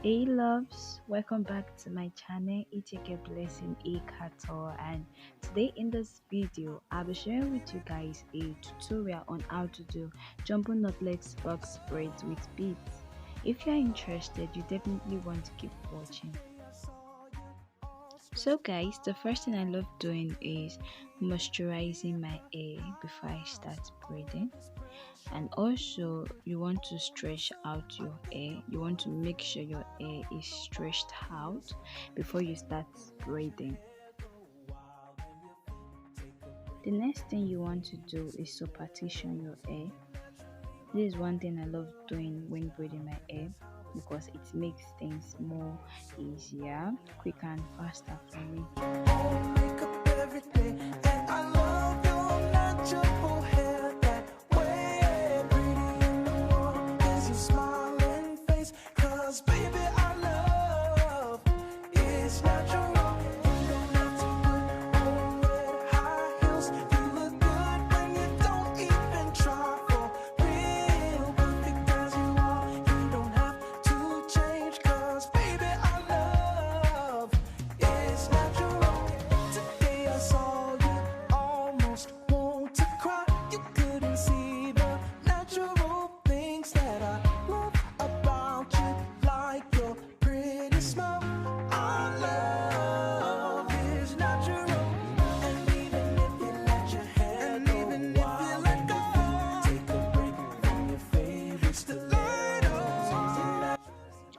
Hey loves, welcome back to my channel. It's a blessing a cattle, and today in this video I'll be sharing with you guys a tutorial on how to do jumbo knotless box braids with beads. If you're interested, you definitely want to keep watching. So guys, the first thing I love doing is moisturizing my hair before I start braiding. And also you want to stretch out your hair. You want to make sure your hair is stretched out before you start braiding. The next thing you want to do is to partition your hair. This is one thing I love doing when braiding my hair because it makes things more easier, quicker and faster for me.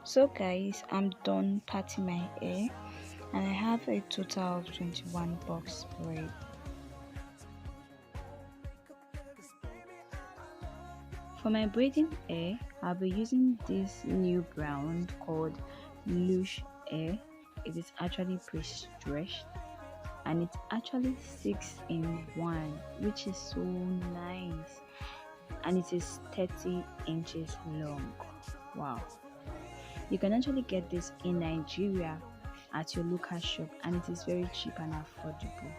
So guys, I'm done parting my hair and I have a total of 21 box braid. For my braiding hair, I'll be using this new brand called Lush Hair. It is actually pre-stretched and it's actually 6 in 1, which is so nice, and it is 30 inches long. Wow. You can actually get this in Nigeria at your local shop, and it is very cheap and affordable.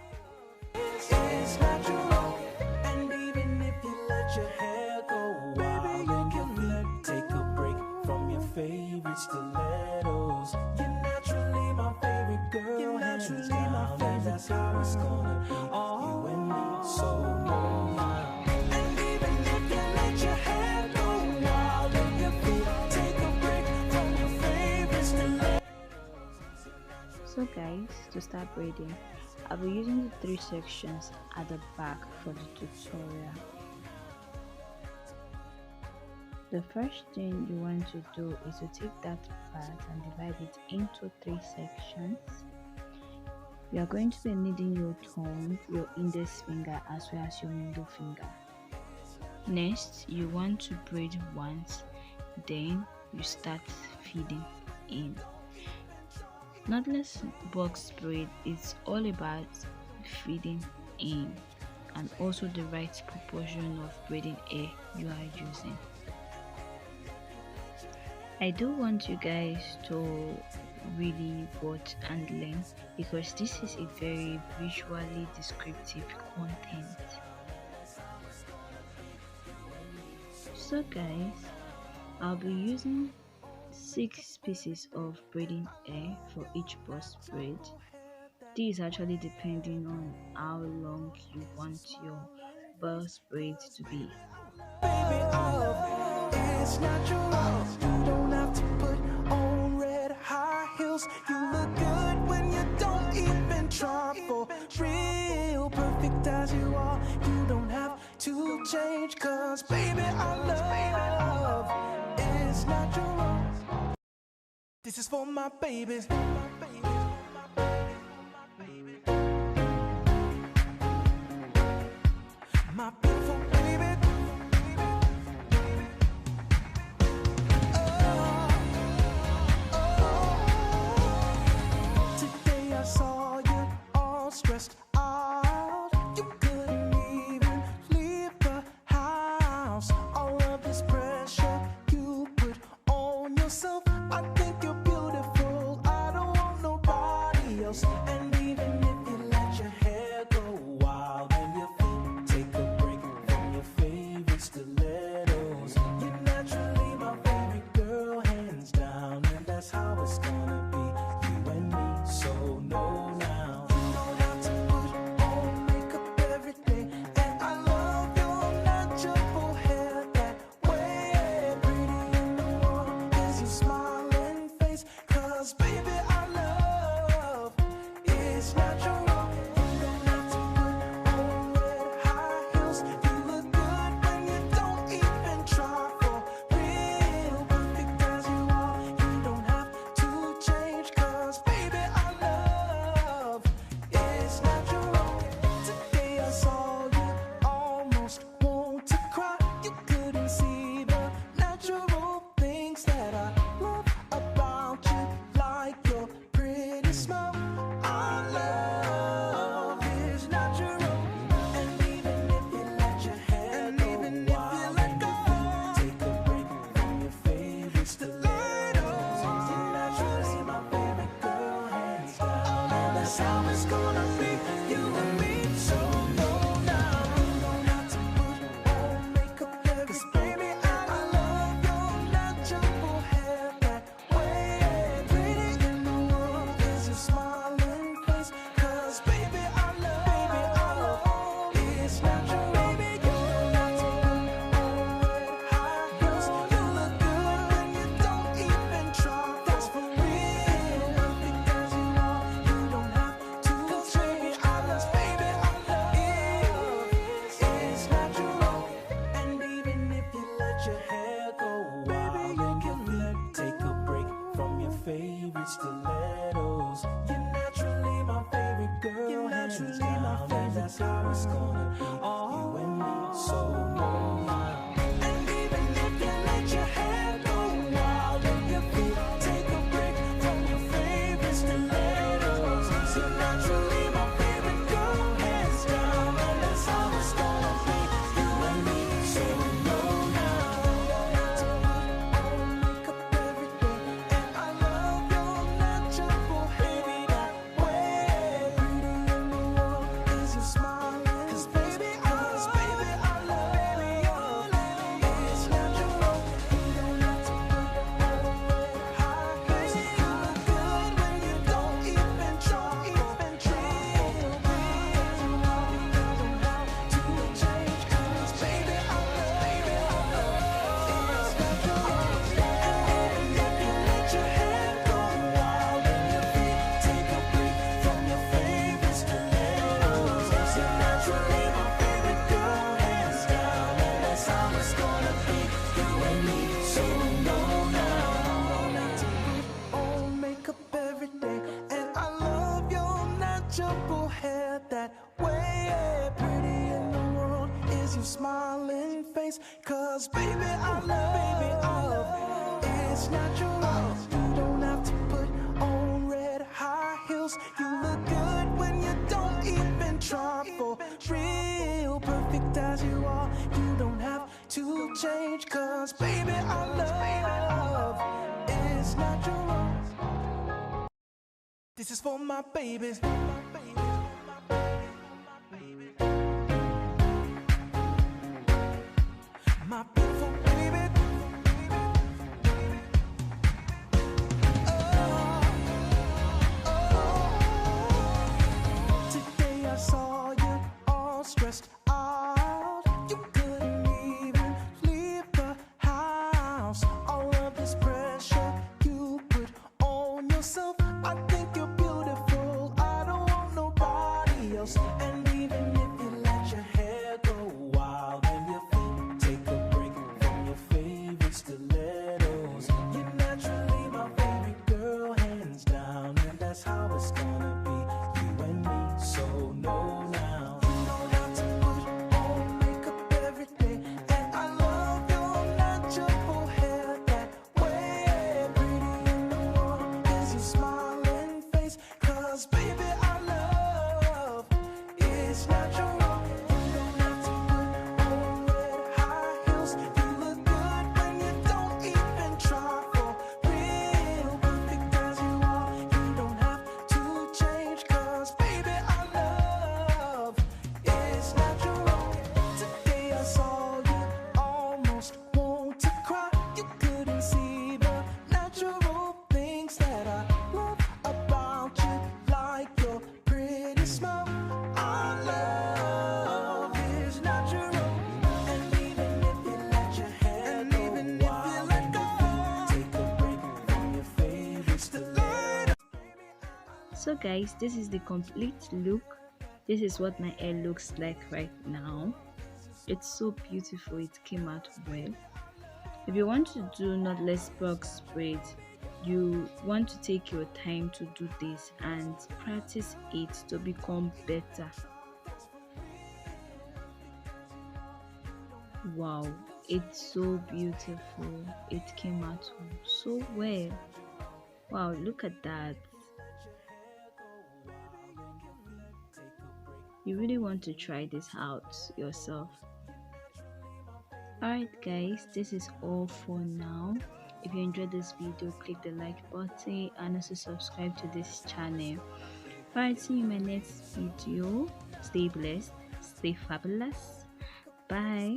And even if you let your hair go wild and your feet take a break from your favorite stilettos, you're naturally my favorite girl. You're naturally my favorite. That's how it's gonna be. You and me, so no lie. And even if you let your hair go wild and your feet take a break from your favorite stilettos. So guys, to start braiding, I'll be using the 3 sections at the back for the tutorial. The first thing you want to do is to take that part and divide it into 3 sections. You are going to be needing your thumb, your index finger as well as your middle finger. Next, you want to braid once, then you start feeding in. Knotless box braid is all about feeding in and also the right proportion of braiding hair you are using. I do want you guys to really watch and learn because this is a very visually descriptive content. So guys, I'll be using 6 pieces of braiding hair for each box braid. This is actually depending on how long you want your box braid to be. Baby, it's natural. You don't have to put on red high heels. You look good when you don't even try. For real, perfect as you are. You don't have to change, cause baby, our love is natural. This is for my babies. My beautiful baby. Today I saw you all stressed out. You couldn't even leave the house. All of this pressure you put on yourself. I think you're beautiful. I don't want that's how it's gonna be. You and me, so no now. And even if you let your hair go wild and your feet take a break from your favorite stilettos, so naturally my favorite girl, hands down, and that's how it's gonna be. You and me, so no now. To put on makeup every day, and I love your natural hair that way. Pretty in the world is your smiling face, 'cause baby I love it's natural. You don't have to put on red high heels. You look good when you don't even try. Real to change, 'cause baby I love it's natural. And if you let your hair go wild and your feet take a break from your favorite stilettos, so naturally my favorite girl, hands down, and that's how it's gonna be. You and me, so no now. To put on makeup every day, and I love your natural hair that way. Pretty in the world is your smiling face, 'cause baby I love it's natural. You don't have to put on red high heels. You look good when you don't even try. For real, perfect as you are, you don't have to change, 'cause baby I love it's natural. This is for my babies. My beautiful baby. Today I saw you all stressed out. You couldn't even leave the house. All of this pressure you put on yourself. I think you're beautiful. I don't want nobody else. And even if you let your hair go wild and your feet take a break from your favorite stilettos, you're naturally my favorite girl, hands down, and that's how it's gonna be. You and me, so no now. You don't have to put on makeup every day, and I love your natural hair that way. Pretty in the world is your smiling face, 'cause baby I love it's natural. You don't have to put on red high heels. You look good when you don't even try. For real, perfect as you are, you don't have to change, 'cause baby I love it's natural. Today I saw you almost want to cry. You couldn't see the natural things that I love about you, like your pretty smile. Our love is natural. And even if you let your hair go wild and your feet take a break from your favorite stilettos. So guys, this is the complete look. This is what my hair looks like right now. It's so beautiful. It came out well. If you want to do knotless box braid, you want to take your time to do this and practice it to become better. Wow, it's so beautiful. It came out so well. Wow, look at that. You really want to try this out yourself. Alright guys, this is all for now. If you enjoyed this video, click the like button and also subscribe to this channel. Alright, see you in my next video. Stay blessed, stay fabulous. Bye.